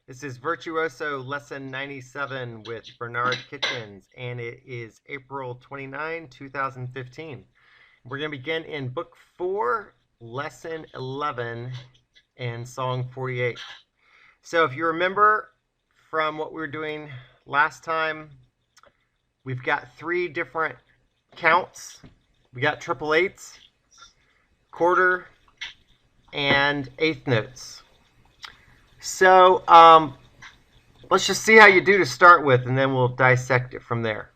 This is Virtuoso Lesson 97 with Bernard Kitchens, and it is April 29, 2015. We're going to begin in Book 4, Lesson 11, and Song 48. So if you remember from what we were doing last time, we've got three different counts. We got triple eighths, quarter, and eighth notes. So let's just see how you do to start with, and then we'll dissect it from there.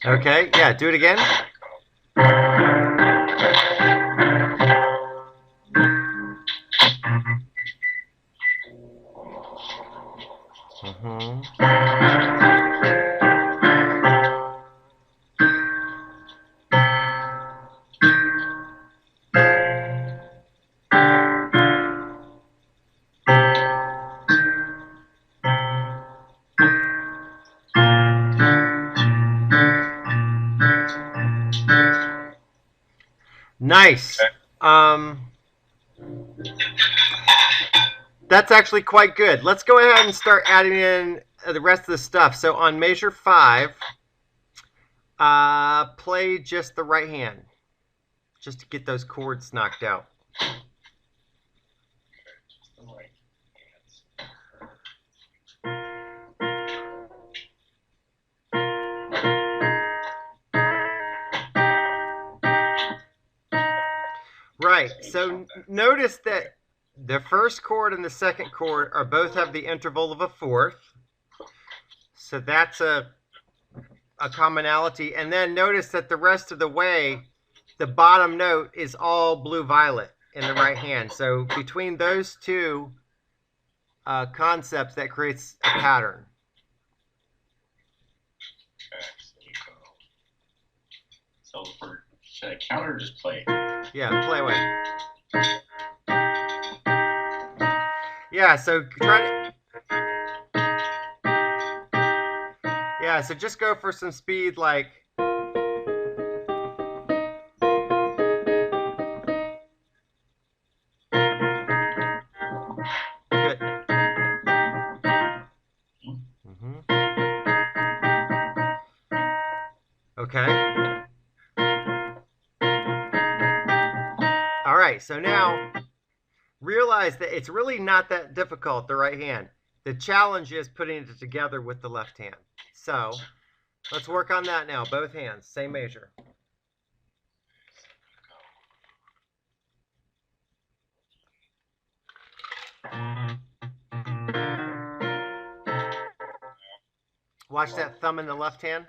Okay, yeah, do it again. Nice. That's actually quite good. Let's go ahead and start adding in the rest of the stuff. So on measure 5, play just the right hand, just to get those chords knocked out. Right, so notice that the first chord and the second chord are both have the interval of a fourth. So that's a commonality. And then notice that the rest of the way, the bottom note is all blue-violet in the right hand. So between those two concepts, that creates a pattern. Okay, so should I count or just play? Yeah, play away. Yeah, so try to... Yeah, so just go for some speed, like... Good. Okay. All right, so now realize that it's really not that difficult, the right hand. The challenge is putting it together with the left hand. So let's work on that now, both hands, same measure. Watch that thumb in the left hand.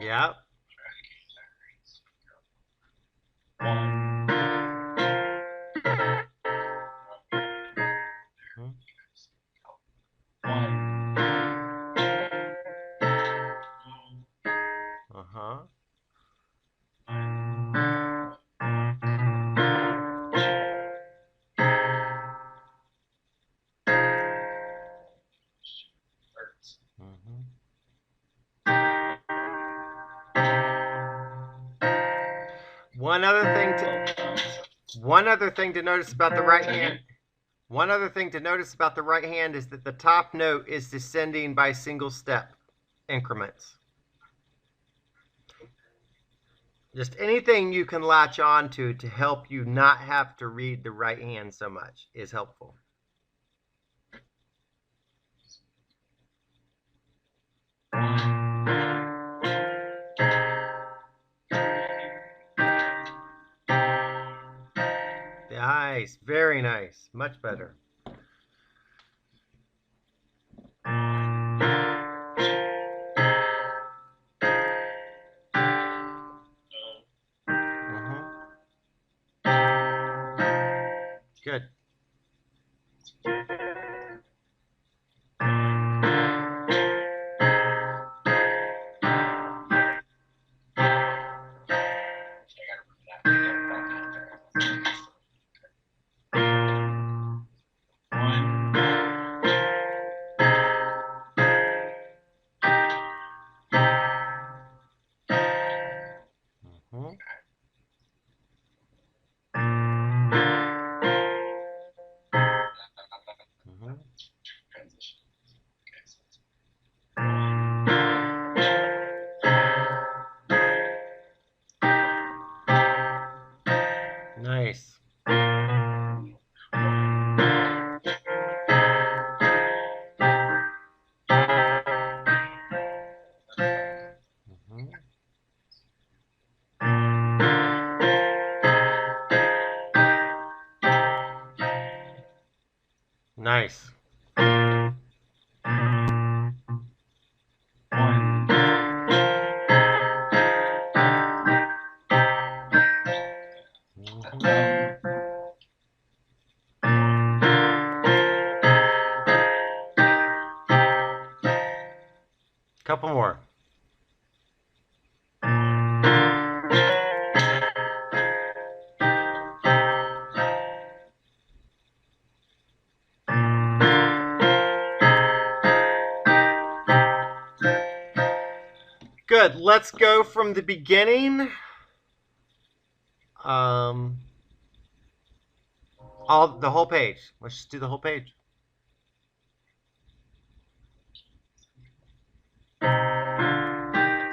Yep. One other thing to notice about the right hand. One other thing to notice about the right hand is that the top note is descending by single step increments. Just anything you can latch on to help you not have to read the right hand so much is helpful. Nice, very nice, much better. Good. Mhm. Mhm. Nice. Mhm. Nice. Mhm. Couple more. Good. Let's go from the beginning. The whole page. Let's just do the whole page.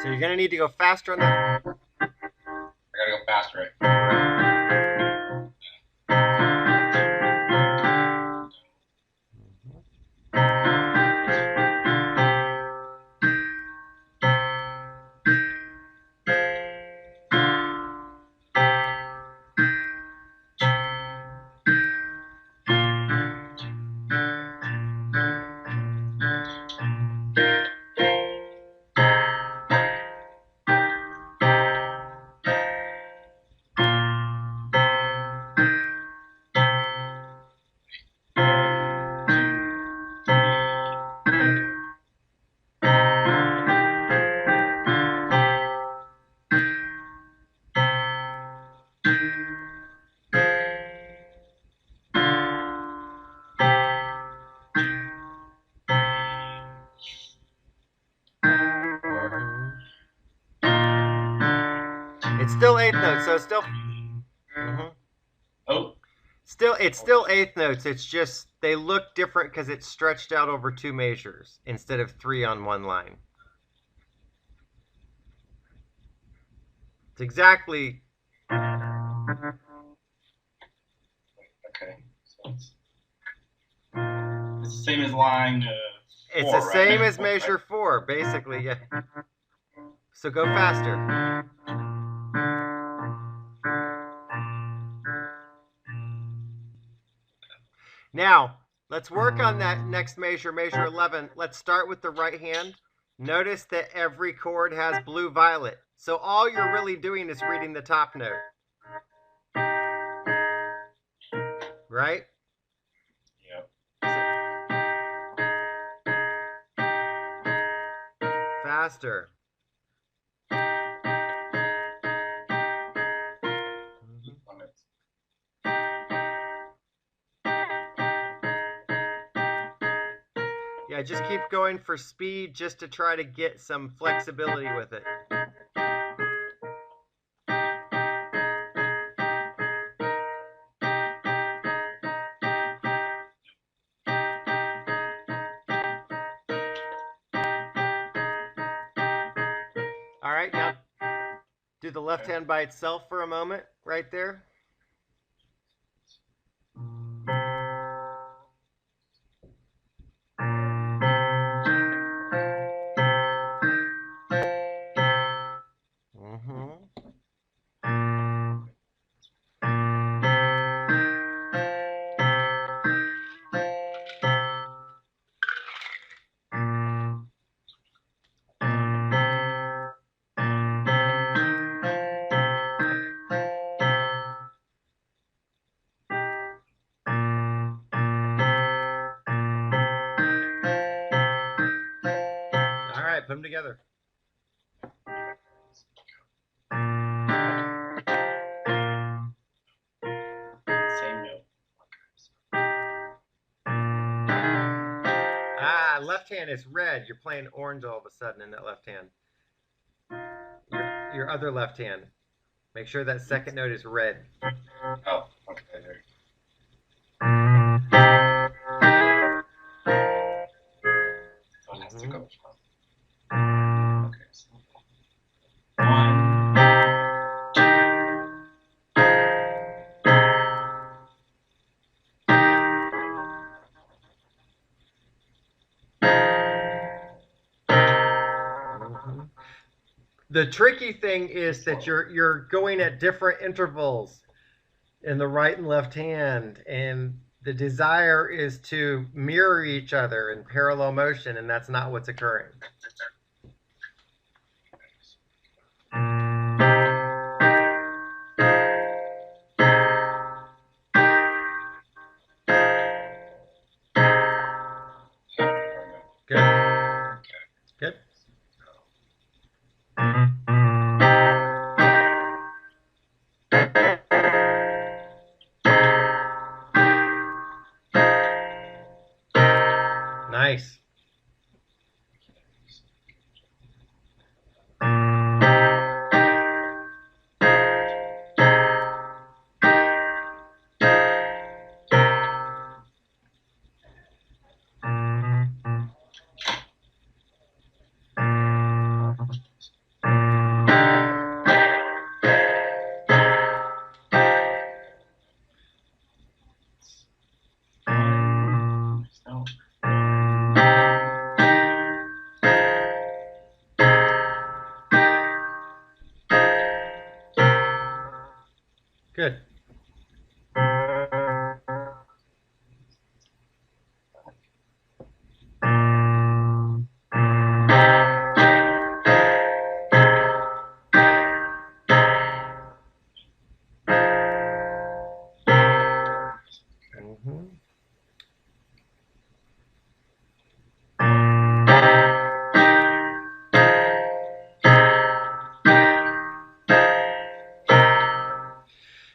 So you're gonna need to go faster on that. I gotta go faster, right? It's still eighth notes, so it's still. Oh, It's still eighth notes. It's just they look different because it's stretched out over two measures instead of three on one line. It's exactly. okay. So it's the same as line It's four, the right? same as measure 4, basically. Yeah. So go faster. Now, let's work on that next measure, measure 11. Let's start with the right hand. Notice that every chord has blue violet. So all you're really doing is reading the top note. Right? Yep. Faster. Yeah, just keep going for speed just to try to get some flexibility with it. All right, now Do the left hand by itself for a moment, right there. All right, put them together. Same note. Ah, left hand is red. You're playing orange all of a sudden in that left hand. Your other left hand. Make sure that second note is red. Oh, okay. There. So it has to go from. Okay. So 1, 2. The tricky thing is that you're going at different intervals in the right and left hand, and the desire is to mirror each other in parallel motion, and that's not what's occurring. Good. Good. Nice. Good.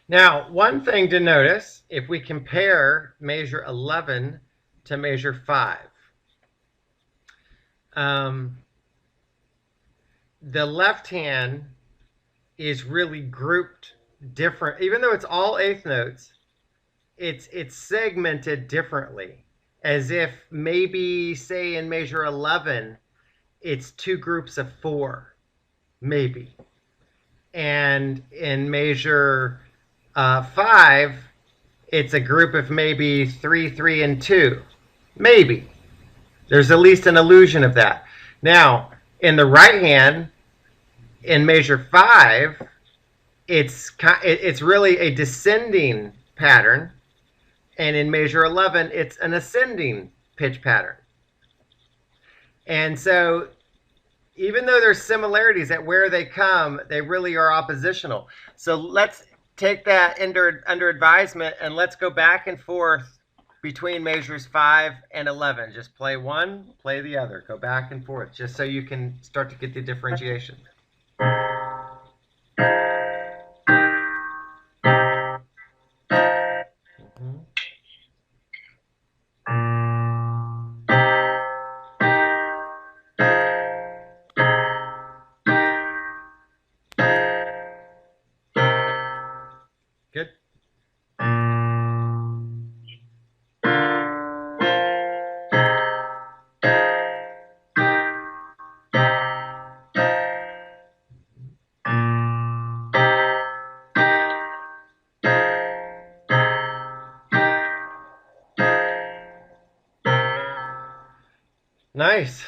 Now, one thing to notice, if we compare measure 11 to measure 5, the left hand is really grouped different. Even though it's all eighth notes, it's segmented differently, as if maybe, say, in measure 11, it's 2 groups of 4, maybe. And in measure 5, it's a group of maybe 3, 3, and 2. Maybe. There's at least an illusion of that. Now, in the right hand, in measure 5, it's really a descending pattern. And in measure 11, it's an ascending pitch pattern. And so even though there's similarities at where they come, they really are oppositional. So let's take that under advisement, and let's go back and forth between measures 5 and 11. Just play one, play the other. Go back and forth, just so you can start to get the differentiation. Good. Nice.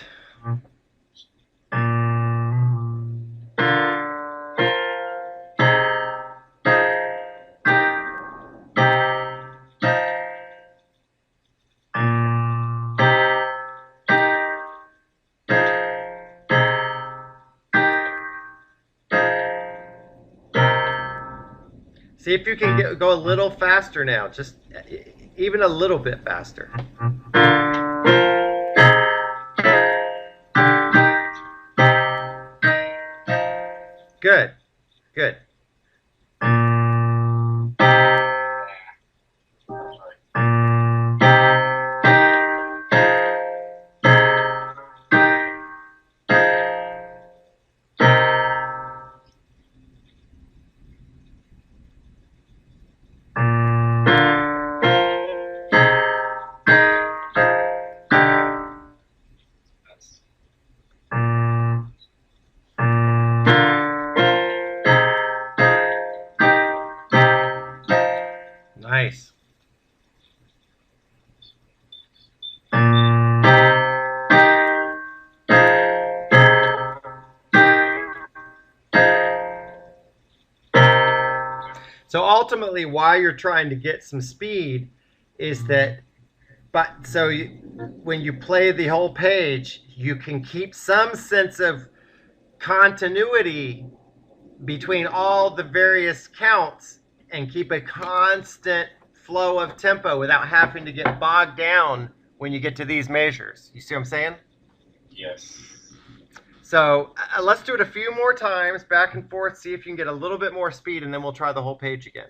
See if you can go a little faster now, just even a little bit faster. Good, good. Nice. So ultimately, why you're trying to get some speed is that, when you play the whole page, you can keep some sense of continuity between all the various counts and keep a constant flow of tempo without having to get bogged down when you get to these measures. You see what I'm saying? Yes. So let's do it a few more times, back and forth, see if you can get a little bit more speed, and then we'll try the whole page again.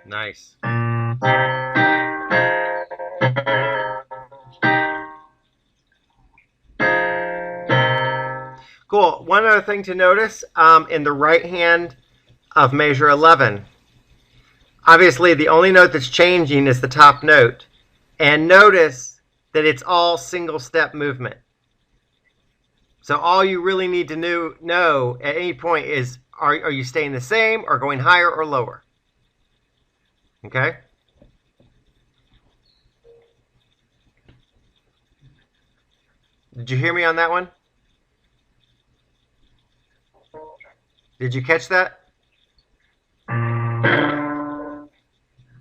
Nice. Cool. One other thing to notice, in the right hand of measure 11, obviously the only note that's changing is the top note. And notice that it's all single step movement. So all you really need to know at any point is, are you staying the same or going higher or lower? Okay? Did you hear me on that one? Did you catch that?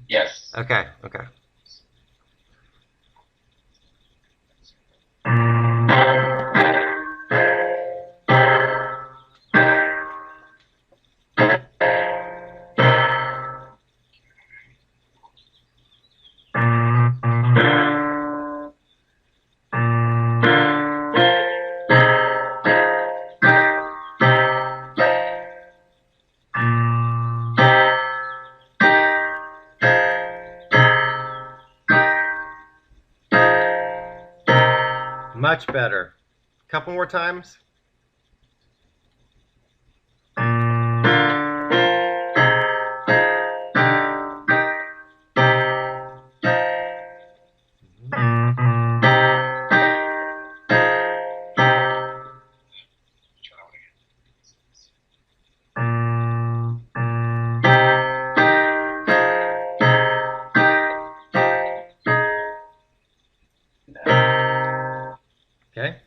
Yes. Okay, okay. Much better. Couple more times. Okay.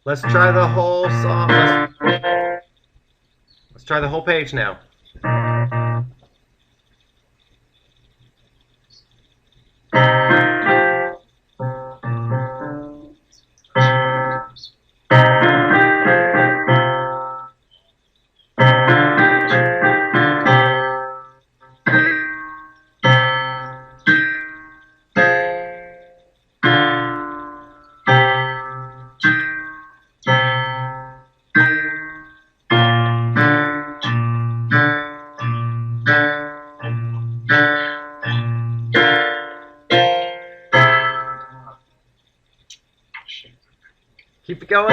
Let's try the whole song. Let's try the whole page now. Keep going.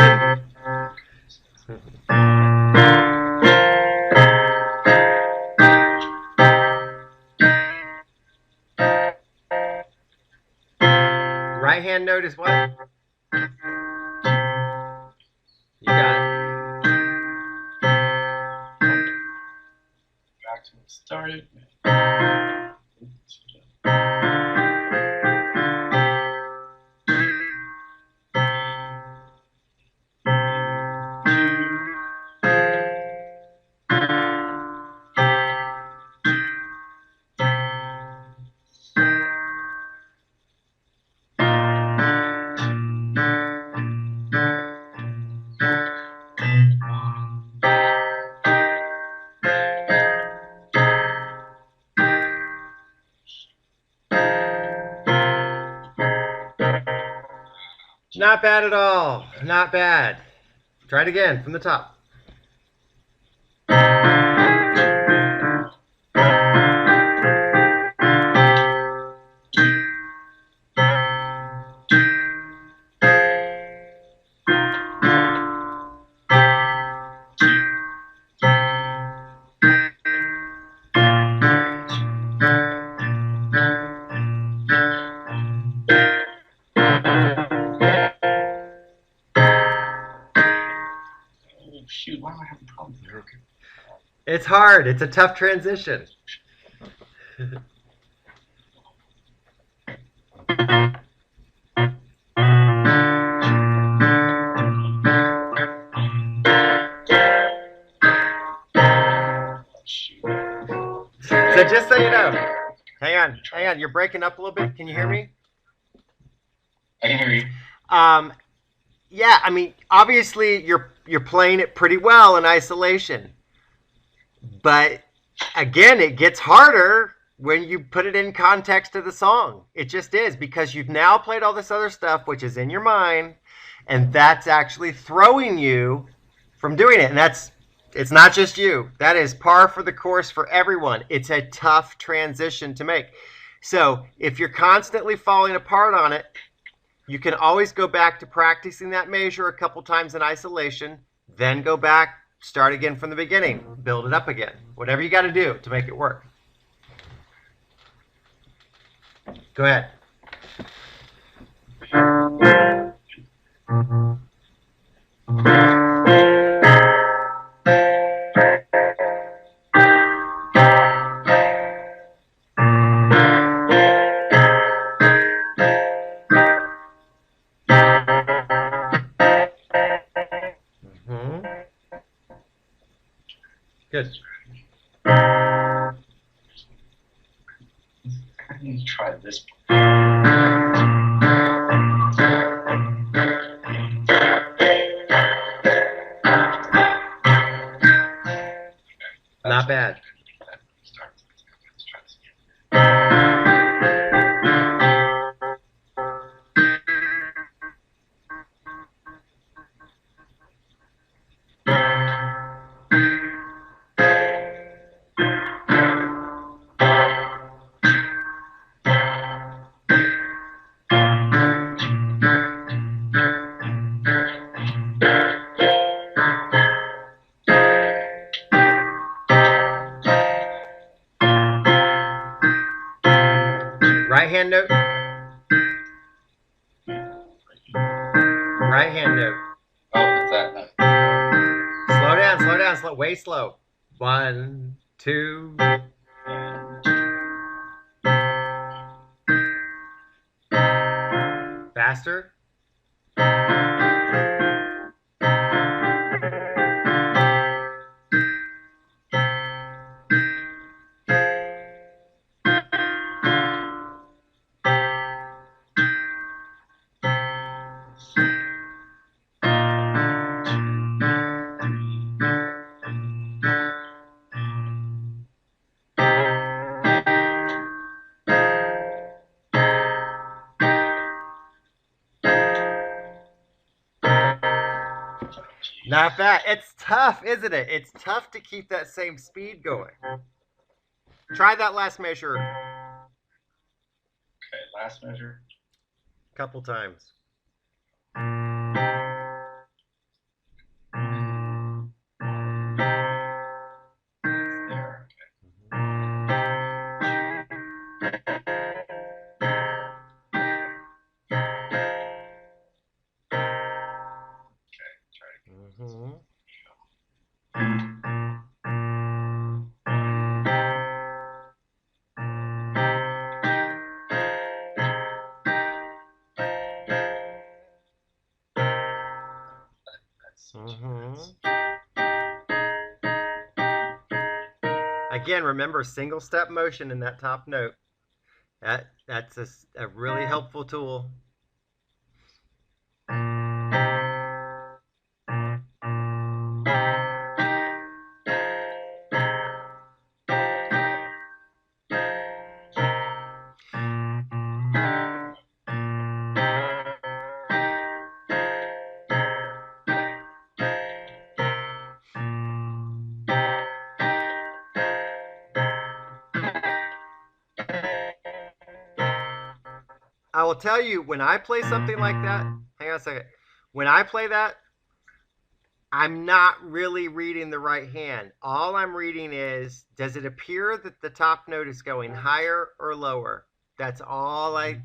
Right hand note is what? You got it. Back to when it started. Not bad at all. Not bad. Try it again from the top. Shoot, why am I having problems there? Okay. It's hard. It's a tough transition. So just so you know, hang on, you're breaking up a little bit. Can you hear me? I can hear you. Yeah, I mean, obviously you're playing it pretty well in isolation. But again, it gets harder when you put it in context of the song. It just is, because you've now played all this other stuff which is in your mind, and that's actually throwing you from doing it. And it's not just you. That is par for the course for everyone. It's a tough transition to make. So if you're constantly falling apart on it, you can always go back to practicing that measure a couple times in isolation, then go back, start again from the beginning, build it up again. Whatever you got to do to make it work. Go ahead. Good. I need to try this. Not bad. Let's try this again. Right hand note. Right hand note. Oh, it's that note. Slow down, way slow. 1, 2. Faster. Not bad. It's tough, isn't it? It's tough to keep that same speed going. Try that last measure Okay, last measure. a couple times. Again, remember single step motion in that top note. That's a really helpful tool. I will tell you, when I play something like that, hang on a second. When I play that, I'm not really reading the right hand. All I'm reading is, does it appear that the top note is going higher or lower? That's all I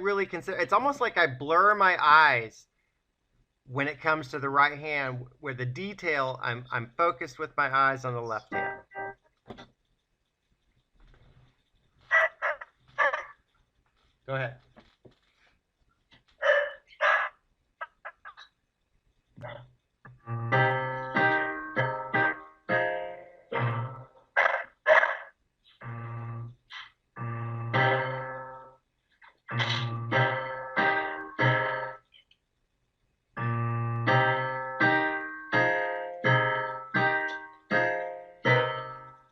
really consider. It's almost like I blur my eyes when it comes to the right hand, where the detail, I'm focused with my eyes on the left hand. Go ahead.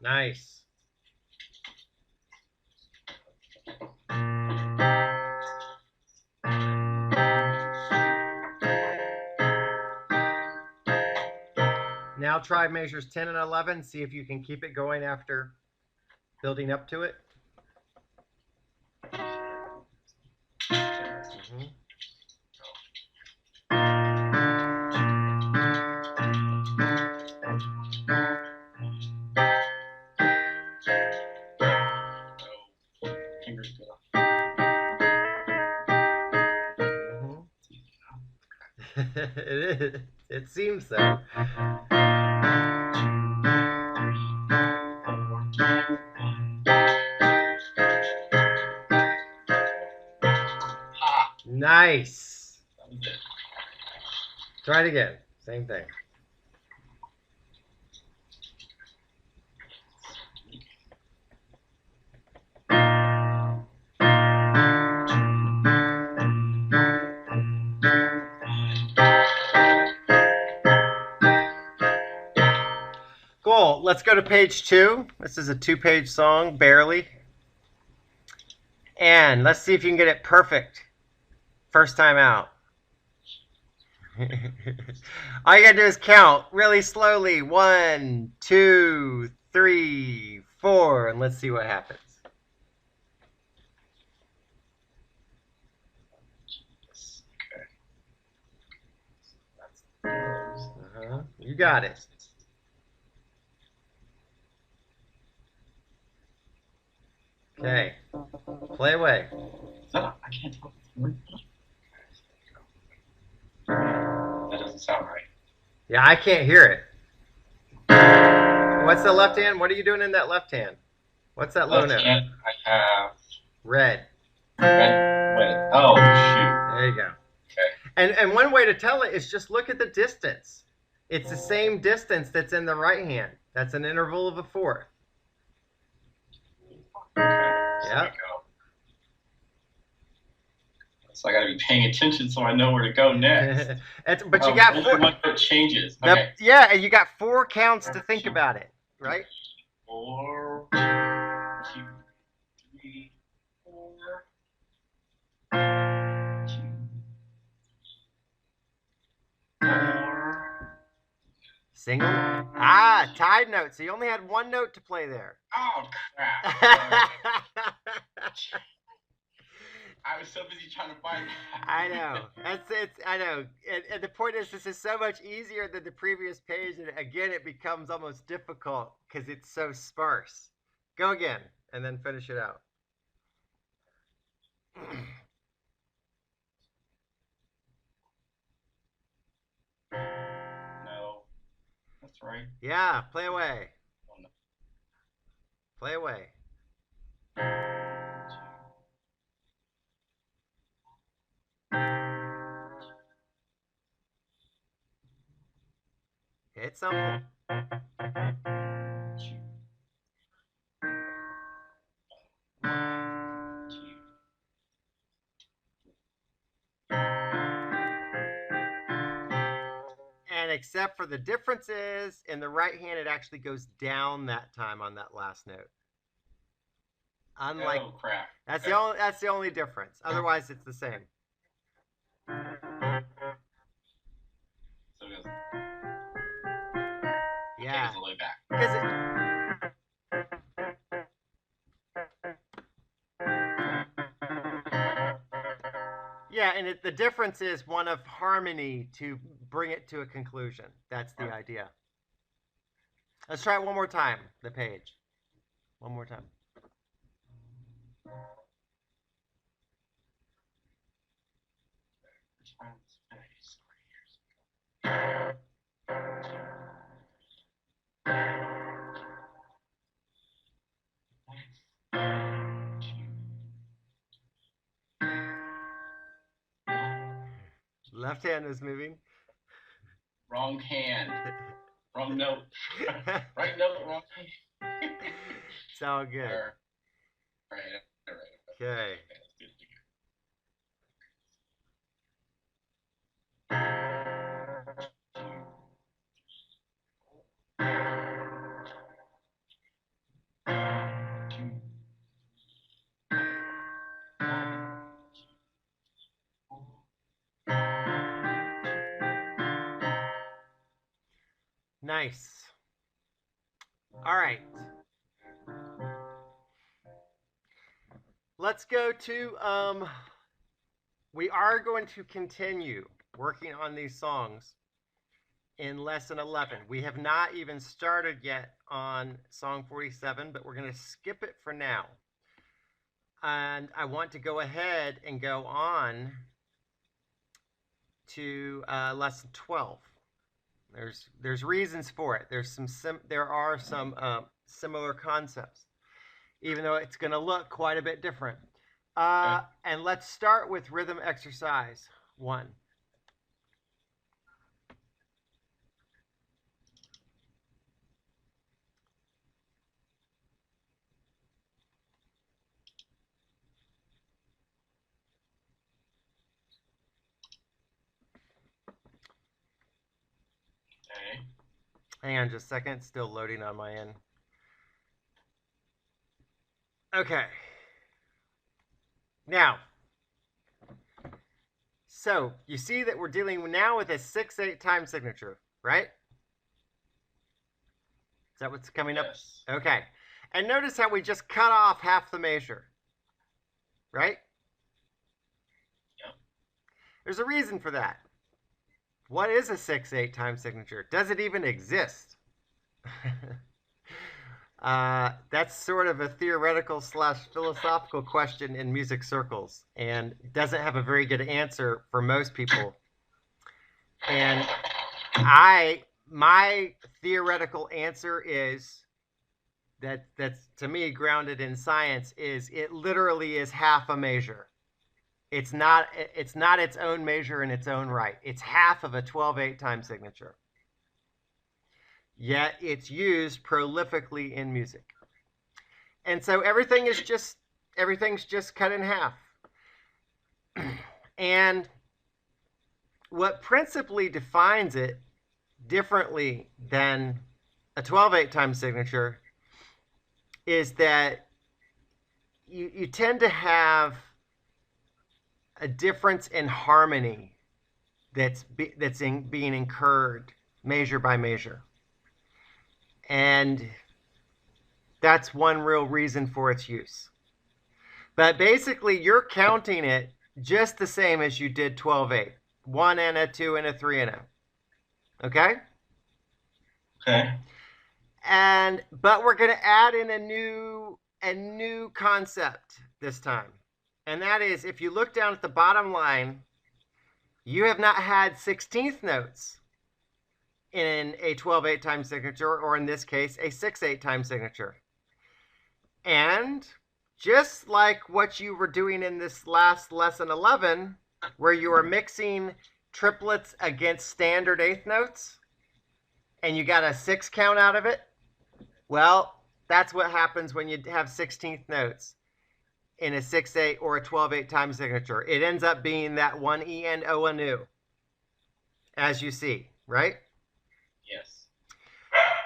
Nice. Now try measures 10 and 11. See if you can keep it going after building up to it. Mm-hmm. It is. It seems so. Nice. Try it again. Same thing. Cool. Let's go to page 2. This is a 2-page song, barely. And let's see if you can get it perfect. First time out. All you gotta do is count really slowly. 1, 2, 3, 4, and let's see what happens. You got it. Okay. Play away. I can't tell. That doesn't sound right. Yeah, I can't hear it. What's the left hand? What are you doing in that left hand? What's that low Left note? hand, I have Red. red. Wait. Oh, shoot. There you go. Okay. And one way to tell it is just look at the distance. It's the same distance that's in the right hand. That's an interval of a fourth. Yeah. So I got to be paying attention so I know where to go next. But you got four. One note changes. Okay. Yeah, and you got 4 counts to think about it, right? 4, 2, 3, 4. 2, 4. Single. Ah, tied note. So you only had 1 note to play there. Oh crap! I was so busy trying to find. I know. I know. And the point is, this is so much easier than the previous page, and again, it becomes almost difficult because it's so sparse. Go again, and then finish it out. No, that's right. Yeah, play away. Oh, no. Play away. Hit something. except for the difference is in the right hand, it actually goes down that time on that last note. Unlike, oh crap. That's Okay. that's the only difference. Otherwise, it's the same. So it goes, Yeah. goes all the way back. Yeah, and the difference is one of harmony to bring it to a conclusion. That's the idea. Let's try it one more time, the page. One more time. Left hand is moving. Wrong hand. Wrong note. Right note, wrong hand. It's all good. All right. Okay. Nice. All right. Let's go to, we are going to continue working on these songs in lesson 11. We have not even started yet on song 47, but we're going to skip it for now. And I want to go ahead and go on to lesson 12. There's reasons for it. There are some similar concepts, even though it's going to look quite a bit different. And let's start with rhythm exercise 1. Okay. Hang on just a second. It's still loading on my end. Okay. Now, so you see that we're dealing now with a 6/8 time signature, right? Is that what's coming up? Okay. And notice how we just cut off half the measure, right? Yep. There's a reason for that. What is a 6/8 time signature? Does it even exist? That's sort of a theoretical / philosophical question in music circles, and doesn't have a very good answer for most people. And my theoretical answer is that's to me grounded in science, is it literally is half a measure. It's not its own measure in its own right. It's half of a 12/8 time signature. Yet it's used prolifically in music. And so everything's just cut in half. And what principally defines it differently than a 12/8 time signature is that you tend to have a difference in harmony that's being incurred measure by measure. And that's one real reason for its use. But basically, you're counting it just the same as you did 12/8. 1 and a 2 and a 3 and a. Okay? Okay. But we're going to add in a new concept this time. And that is, if you look down at the bottom line, you have not had 16th notes in a 12/8 time signature, or in this case, a 6/8 time signature. And just like what you were doing in this last lesson 11, where you are mixing triplets against standard eighth notes, and you got a 6 count out of it, well, that's what happens when you have 16th notes in a 6/8 or a 12/8 time signature. It ends up being that one E and O anew, as you see, right? Yes.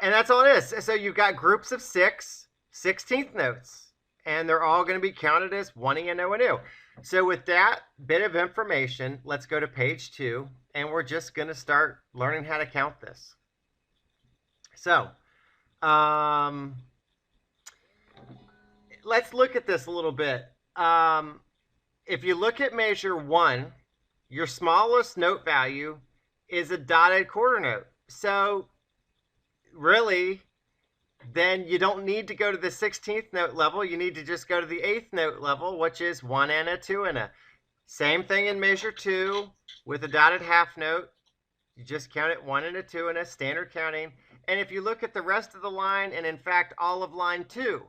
And that's all it is. So you've got groups of 6 16th notes, and they're all going to be counted as 1E and O. So with that bit of information, let's go to page 2, and we're just going to start learning how to count this. So let's look at this a little bit. If you look at measure 1, your smallest note value is a dotted quarter note. So really, then you don't need to go to the 16th note level. You need to just go to the 8th note level, which is 1 and a 2 and a. Same thing in measure 2 with a dotted half note. You just count it 1 and a 2 and a, standard counting. And if you look at the rest of the line, and in fact all of line 2,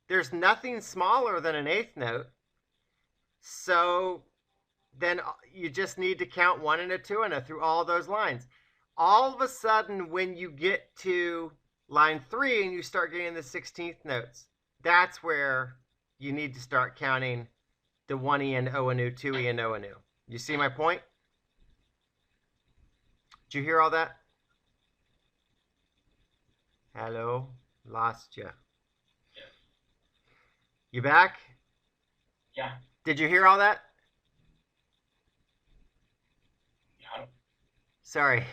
there's nothing smaller than an 8th note. So then you just need to count 1 and a 2 and a through all those lines. All of a sudden, when you get to line 3 and you start getting the 16th notes, that's where you need to start counting the 1E and O and U, 2E and O and U. You see my point? Did you hear all that? Hello? Lost you. Yeah. You back? Yeah. Did you hear all that? Yeah. Sorry.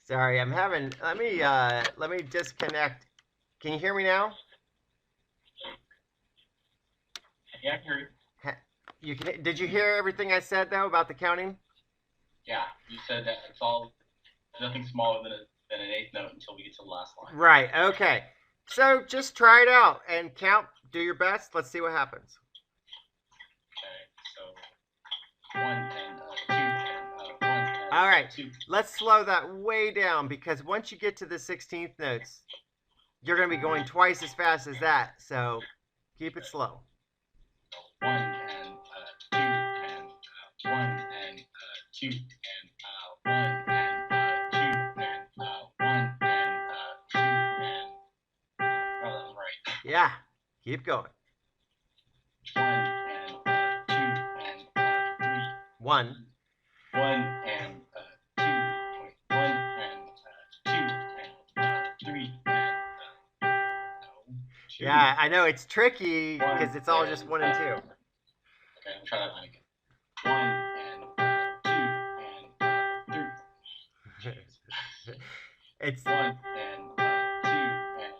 Sorry, I'm having, let me disconnect. Can you hear me now? Yeah, I can hear you. You can, did you hear everything I said though about the counting? Yeah, you said that it's all nothing smaller than an 8th note until we get to the last line. Right, okay. So just try it out and count, do your best. Let's see what happens. Okay, so 1 and 2 and 1 and all right, 2. Let's slow that way down, because once you get to the 16th notes, you're going to be going twice as fast as that. So keep it slow. 1 and 2 and 1 and 2 and 1 and 2 and 1 and 2 and oh, that's right. Yeah, keep going. 1 and 2 and 3. 1. 1 and 2. 1 and 2 and 3 and no. 2. Yeah, I know it's tricky because it's all just 1 and 2. Okay, I'll try that line again. 1 and 2 and 3. It's 1 and 2 and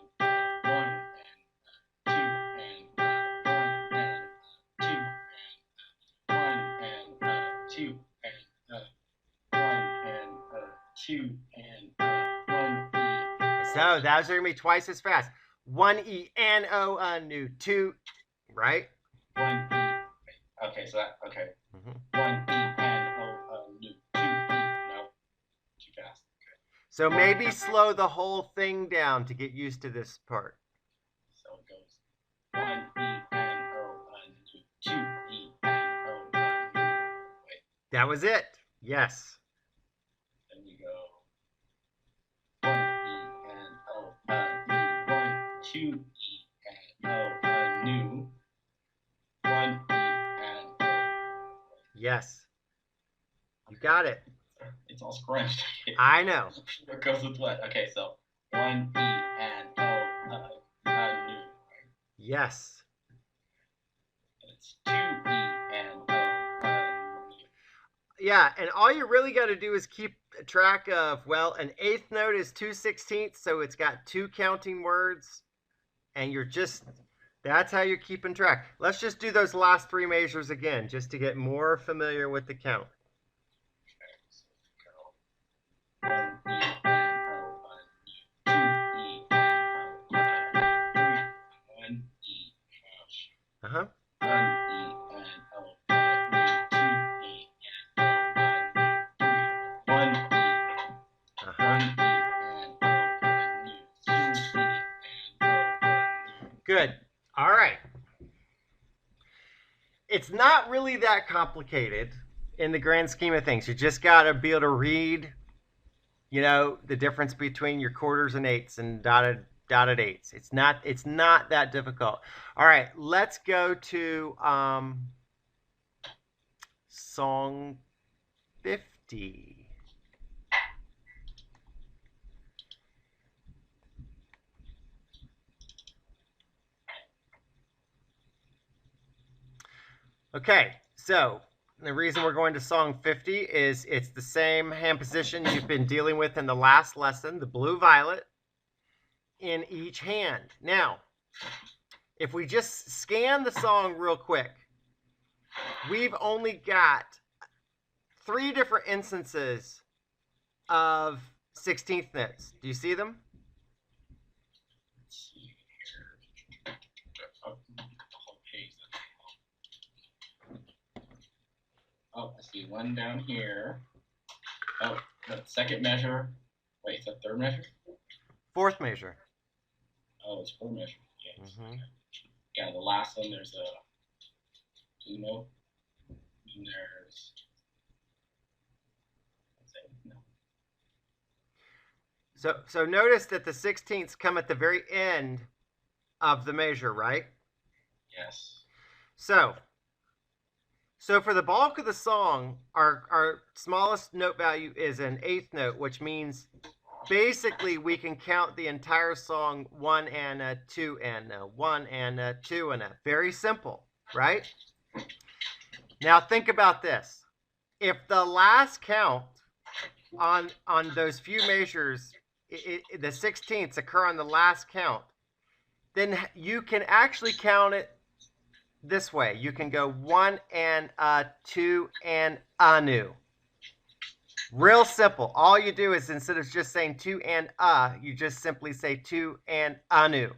1 and 2 and 1 and 2 and 1 and 2 and 1 and 2 and 1E. So those are gonna be twice as fast. 1E and O and U, 2, right? 1E. Okay, so that okay. 1E and O and U, 2E. No, too fast. Okay. So maybe slow the whole thing down to get used to this part. So it goes 1E and O and U, 2E and O and U. Wait. That was it. Yes. Then we go 1E and O and U, 1, 2E and O and U, 1E and O. Yes. You got it. It's all scrunched. I know. What goes with what? Okay, so 1E and O and U. Yes. And it's 2E and O and U. Yeah, and all you really got to do is keep track of, well, an 8th note is 2/16, so it's got 2 counting words, and you're just, that's how you're keeping track. Let's just do those last 3 measures again, just to get more familiar with the count. Okay, so go 1E and O and U, 2E and O and U, 1E. Uh-huh. 1E and O and U, 2E and O and U, 1E. Uh-huh. 1E and O and U, 2E and O and U. Good. All right. It's not really that complicated in the grand scheme of things. You just got to be able to read, you know, the difference between your quarters and eighths and dotted 8s. It's not that difficult. All right, let's go to song 50. Okay, so the reason we're going to song 50 is it's the same hand position you've been dealing with in the last lesson, the blue-violet, in each hand. Now, if we just scan the song real quick, we've only got 3 different instances of 16th notes. Do you see them? Let's see here. Oh, the whole page. Oh, I see one down here. Oh, the second measure. Wait, is that third measure? 4th measure. Oh, it's fourth measure. Yeah. Mm-hmm. Yeah, the last one, there's a blue note. And there's. No. So notice that the 16ths come at the very end of the measure, right? Yes. So for the bulk of the song, our smallest note value is an 8th note, which means basically we can count the entire song 1 and a 2 and a 1 and a 2 and a. Very simple, right? Now think about this. If the last count on those few measures, the 16ths occur on the last count, then you can actually count it this way. You can go 1 and a 2 and a new. Real simple. All you do is instead of just saying 2 and you just simply say 2 and a new.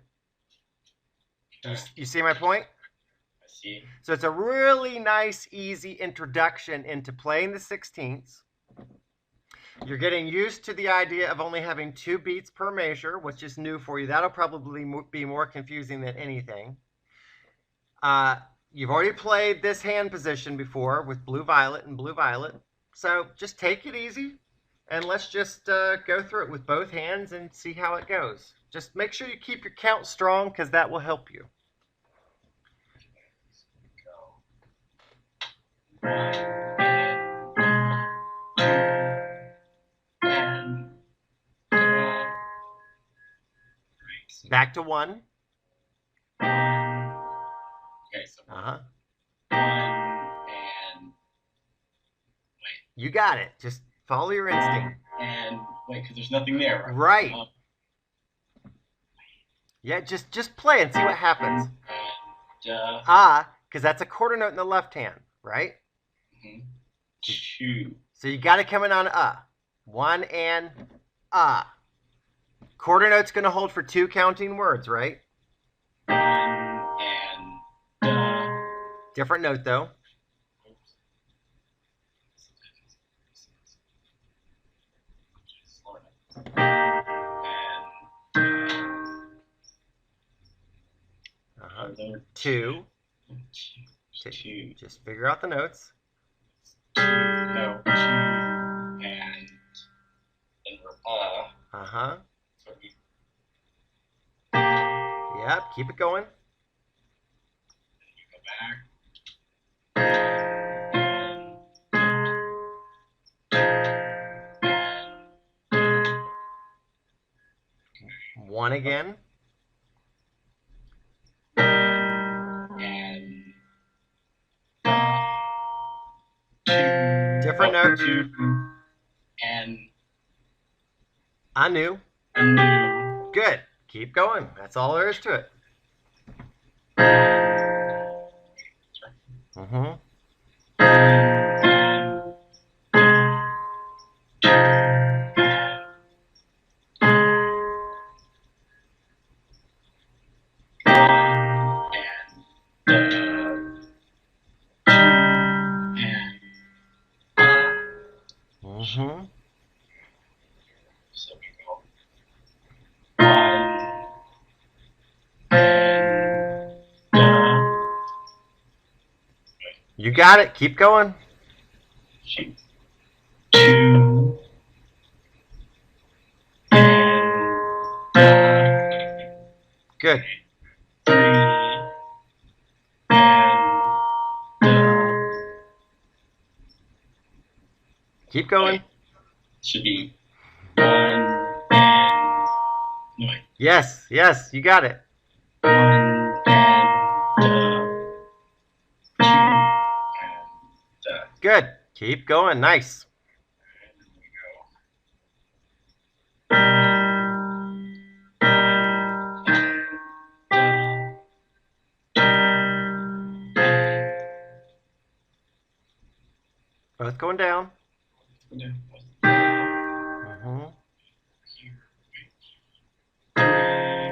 You see my point? I see. So it's a really nice, easy introduction into playing the 16ths. You're getting used to the idea of only having 2 beats per measure, which is new for you. That'll probably be more confusing than anything. You've already played this hand position before with blue-violet and blue-violet. So just take it easy, and let's just go through it with both hands and see how it goes. Just make sure you keep your count strong, because that will help you. Back to 1. Okay, so Uh-huh. 1 and You got it. Just follow your instinct. and wait, because there's nothing there, Right. Yeah, just play and see what happens. And, because that's a quarter note in the left hand, right? 2. So you got to come in on 1 and Quarter note's going to hold for 2 counting words, right? 1 and Different note, though. And 2. 2. Just figure out the notes. No. 2 and then we're So we Yep, keep it going. go back. One again. And 2. Different note. 2 and I knew. a new. Good. Keep going. That's all there is to it. Mm-hmm. Mm-hmm. So we go 1 and You got it. Keep going. 2 Good. 3 Keep going. should be 1 and no, wait. Yes, you got it. 1 and 2 good. Keep going. Nice. And then we go. Both going down. Here.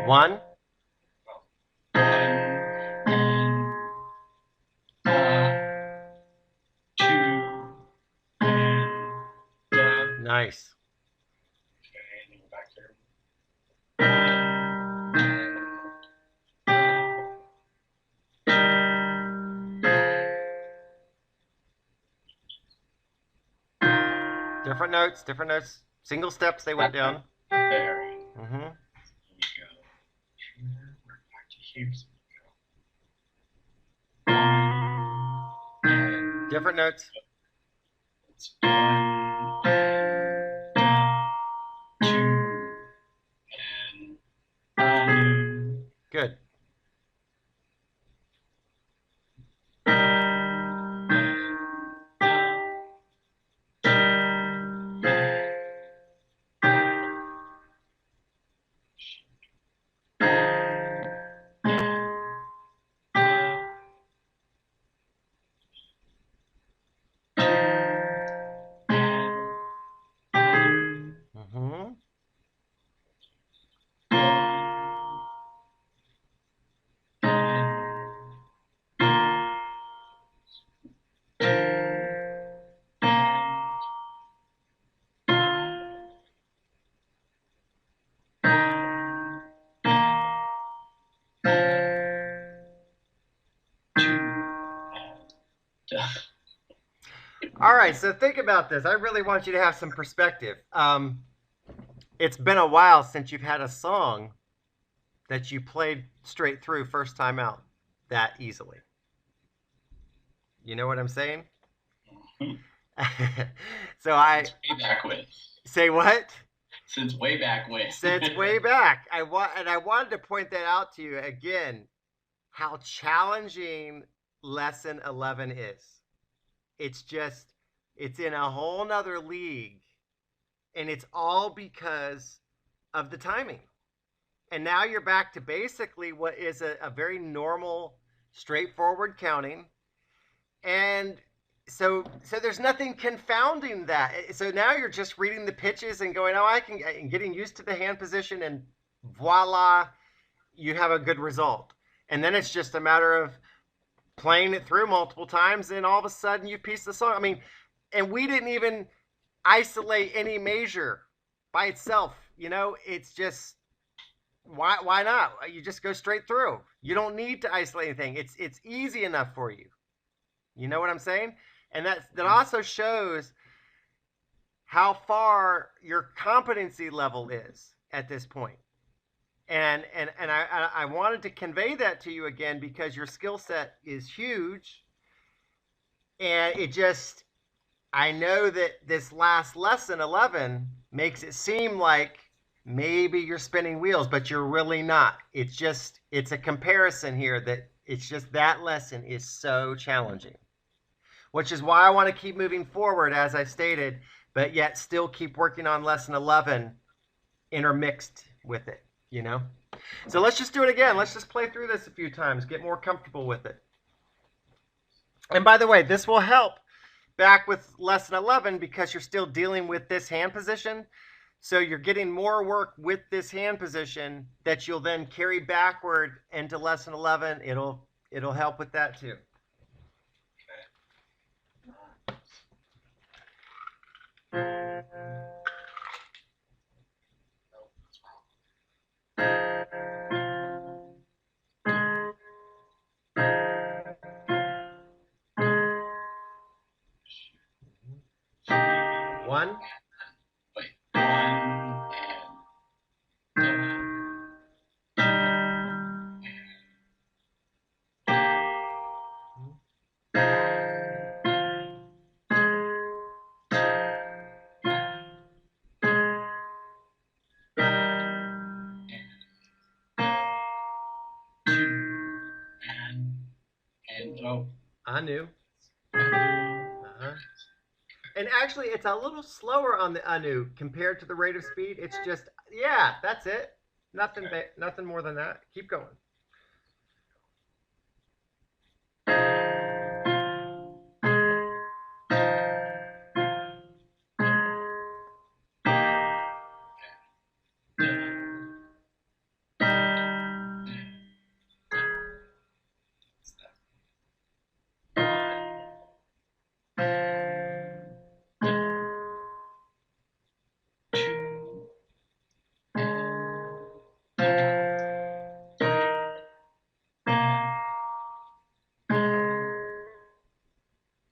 One. Nice. Okay, and then go back there. Different notes, different notes. Single steps, they went down. There. Mm-hmm. Here we go. Here, we're back to here. So we go. Different notes. It's 1, 2, and Good. Mm-hmm. All right, so think about this. I really want you to have some perspective. It's been a while since you've had a song that you played straight through first time out that easily. You know what I'm saying? So way back when. Say what? Since way back when. Since way back. I wanted to point that out to you again, how challenging lesson 11 is. It's in a whole nother league, and it's all because of the timing. And now you're back to basically what is a very normal, straightforward counting. And so there's nothing confounding that. So now you're just reading the pitches and going, oh, and getting used to the hand position, and voila, you have a good result. And then it's just a matter of playing it through multiple times, and all of a sudden you piece the song. I mean, and we didn't even isolate any measure by itself. You know, it's just, why not? You just go straight through. You don't need to isolate anything. It's easy enough for you. You know what I'm saying? And that also shows how far your competency level is at this point. And I wanted to convey that to you again because your skill set is huge. And I know that this last lesson, 11, makes it seem like maybe you're spinning wheels, but you're really not. It's a comparison here that it's just that lesson is so challenging. Which is why I want to keep moving forward, as I stated, but yet still keep working on lesson 11 intermixed with it, you know? So let's just do it again. Let's just play through this a few times, get more comfortable with it. And by the way, this will help back with lesson 11 because you're still dealing with this hand position. So you're getting more work with this hand position that you'll then carry backward into lesson 11. It'll help with that too. One. Wait, 1 and oh. I knew. And actually, it's a little slower on the anu compared to the rate of speed. It's just, yeah, that's it. Nothing, Okay. nothing more than that. Keep going.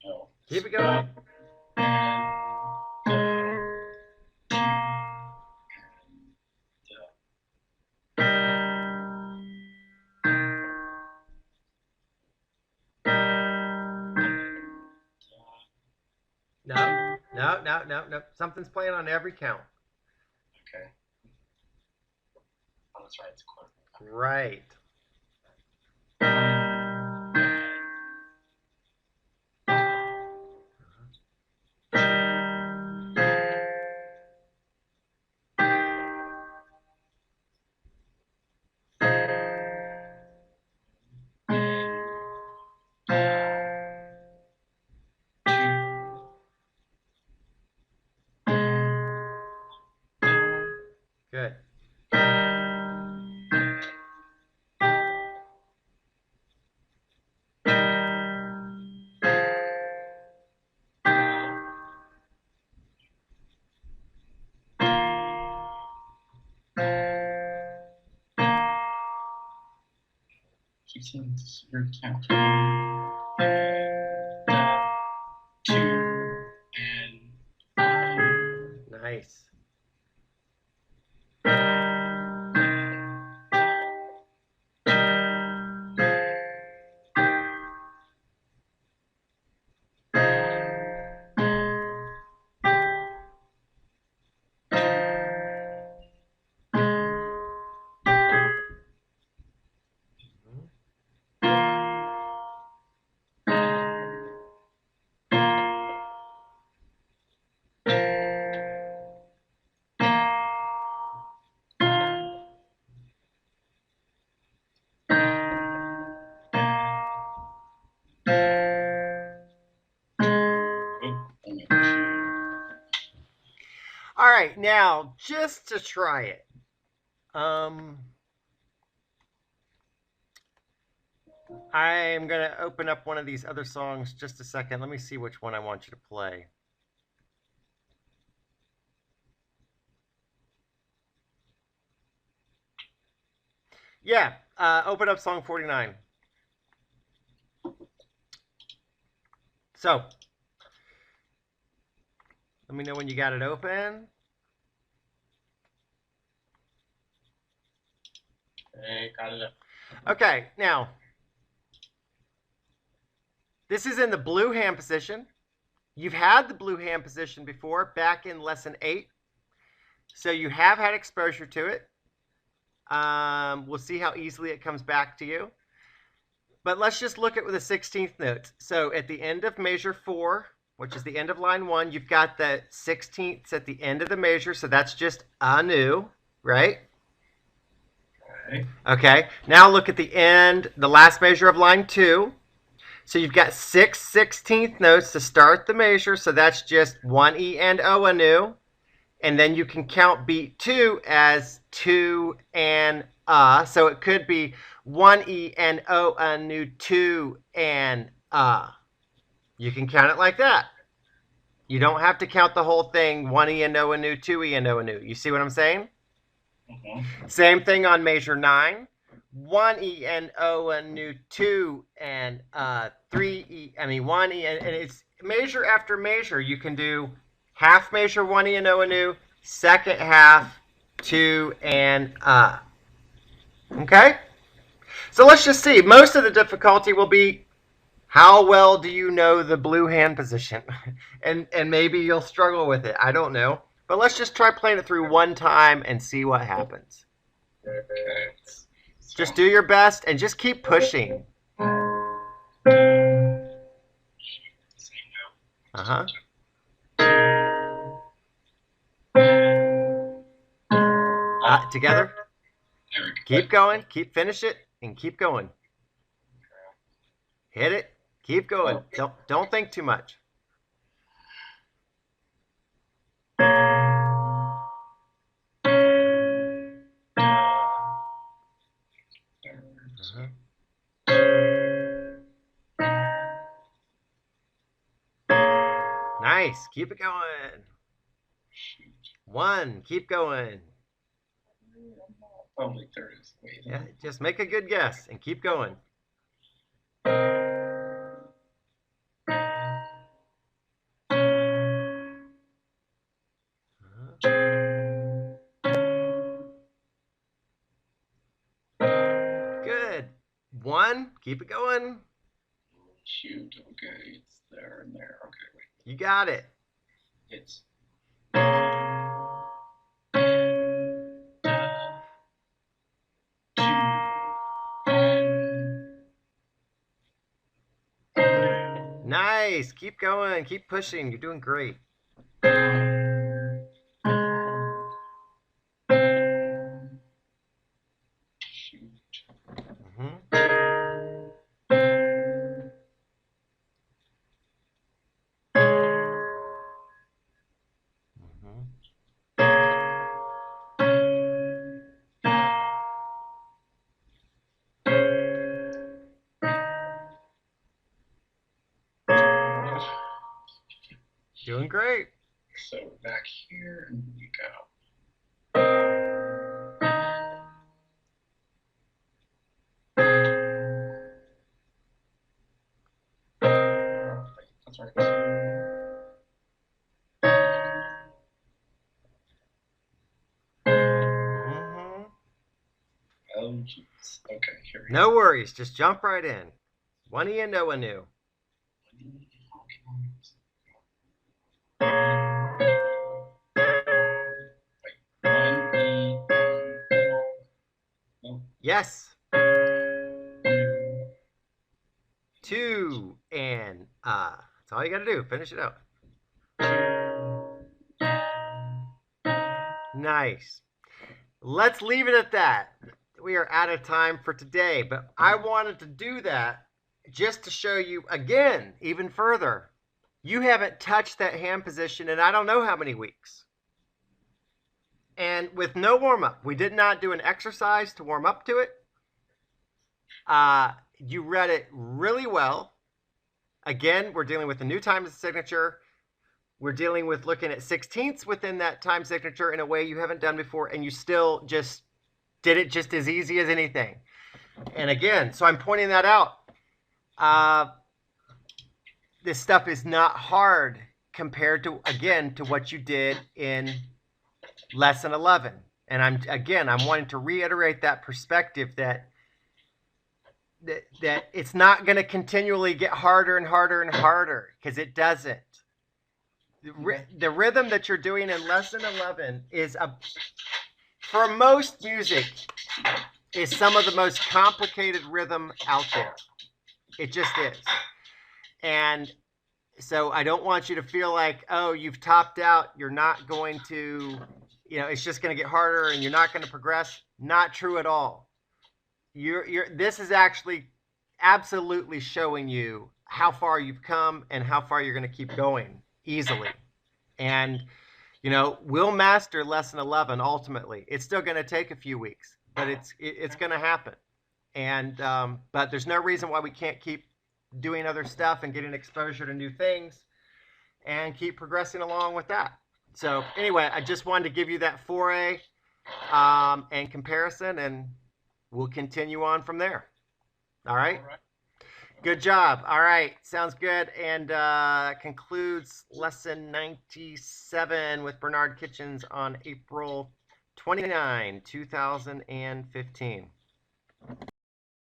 No. Keep it going. No, no, no, no, no. Something's playing on every count. Okay. Oh, that's right. It's a quarter. Right. Good. Keep saying your count. 2 and 5. Nice. All right, now just to try it, I'm gonna open up one of these other songs just a second. Let me see which one I want you to play. Yeah, open up song 49. So, let me know when you got it open. Okay, got it. Okay, now, this is in the blue hand position. You've had the blue hand position before, back in lesson 8. So you have had exposure to it. We'll see how easily it comes back to you. But let's just look at the 16th notes. So at the end of measure 4, which is the end of line 1, you've got the 16ths at the end of the measure. So that's just anu, right? Okay. Okay. Now look at the end, the last measure of line 2. So you've got 6 16th notes to start the measure. So that's just 1 E and O anu. And then you can count beat 2 as 2 and So it could be 1 E and O anu 2 and You can count it like that. You don't have to count the whole thing 1 E and O anu 2 E and O anu. You see what I'm saying? Mm-hmm. Same thing on measure 9. 1 E and O anu 2 and 3 E. 1 E and it's measure after measure. You can do half measure 1 E and O anu, second half 2 and Okay? So let's just see. Most of the difficulty will be how well do you know the blue hand position? and maybe you'll struggle with it. I don't know. But let's just try playing it through one time and see what happens. Okay. Just do your best and just keep pushing. Same note. Uh-huh. Together. There we go. Keep going. Keep finish it and keep going. Hit it. Keep going. Don't think too much. Nice. Keep it going. 1. Keep going. Oh, like there is. Wait. Yeah, just make a good guess and keep going. Good. 1. Keep it going. Shoot. Okay, it's there and there. Okay, wait. You got it. It's. Nice. Keep going. Keep pushing. You're doing great. Doing great. So back here, and you go. That's right. Oh, jeez. Okay, here we go. No worries. Just jump right in. One you no one knew. Yes. 2 and that's all you got to do. Finish it out. Nice. Let's leave it at that. We are out of time for today, but I wanted to do that just to show you again, even further. You haven't touched that hand position in I don't know how many weeks. And with no warm-up, we did not do an exercise to warm up to it. You read it really well. Again, we're dealing with the new time signature. We're dealing with looking at 16ths within that time signature in a way you haven't done before, and you still just did it just as easy as anything. And again, so I'm pointing that out. This stuff is not hard compared to, again, to what you did in lesson 11. And I'm wanting to reiterate that perspective that it's not going to continually get harder and harder and harder, because it doesn't. The rhythm that you're doing in lesson 11 is, for most music, is some of the most complicated rhythm out there. It just is. And so I don't want you to feel like, oh, you've topped out. You're not going to, it's just going to get harder and you're not going to progress. Not true at all. This is actually absolutely showing you how far you've come and how far you're going to keep going easily. And, we'll master lesson 11 ultimately. It's still going to take a few weeks, but it's going to happen. And but there's no reason why we can't keep doing other stuff and getting exposure to new things and keep progressing along with that. So anyway, I just wanted to give you that foray and comparison, and we'll continue on from there. All right? All right. Good job. All right. Sounds good. And concludes lesson 97 with Bernard Kitchens on April 29, 2015.